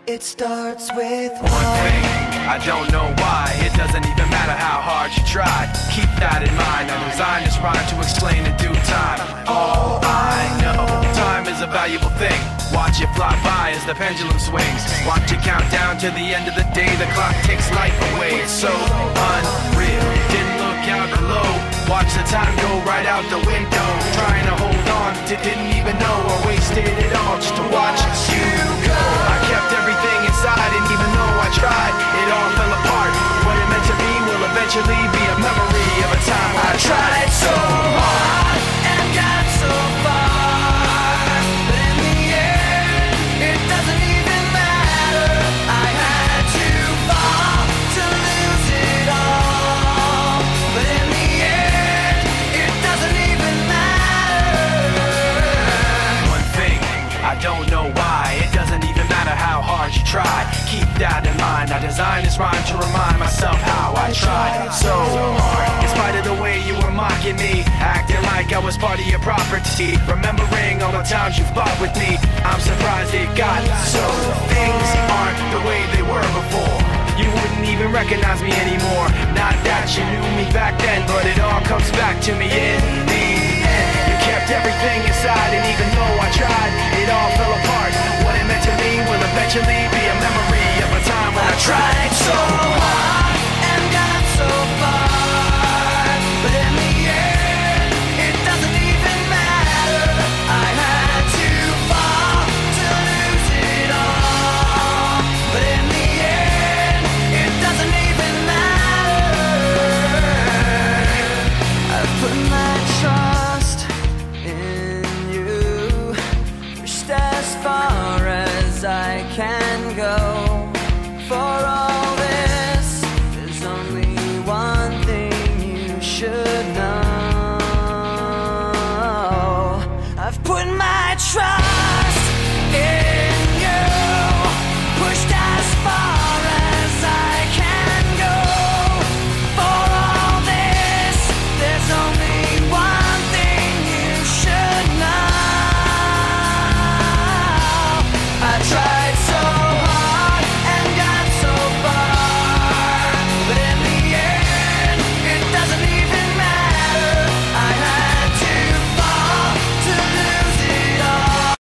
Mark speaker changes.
Speaker 1: It starts with
Speaker 2: one thing, I don't know why. It doesn't even matter how hard you try. Keep that in mind. I designed this rhyme to explain in due time. All I know, time is a valuable thing. Watch it fly by as the pendulum swings. Watch it count down to the end of the day. The clock takes life away. It's so unreal. Didn't look out below. Watch the time go right out the window. Trying to hold on to didn't even know I wasted it all just to watch you go. I kept everything inside, and even though I tried, it all fell apart. What it meant to be will eventually be a memory of a time when I tried so hard and got so far, but in the end, it doesn't even matter. I had to fall to lose it all, but in the end, it doesn't even matter. One thing, I don't know why. It doesn't even matter how hard you try. Keep that in mind. I designed this rhyme to remind myself how I tried so hard. In spite of the way you were mocking me, acting like I was part of your property, remembering all the times you fought with me, I'm surprised it got so. Things aren't the way they were before. You wouldn't even recognize me anymore. Not that you knew me back then, but it all comes back to me in the end. You kept everything inside, and even though I tried, it all fell apart. What it meant to me will eventually be a memory of a time when I tried so hard and got so far, but in the end, it doesn't even matter. I had to fall to lose it all, but in the end, it doesn't even matter. I've put my trust in you, pushed as far as I can go. For all this, there's only one thing you should know. I've put my trust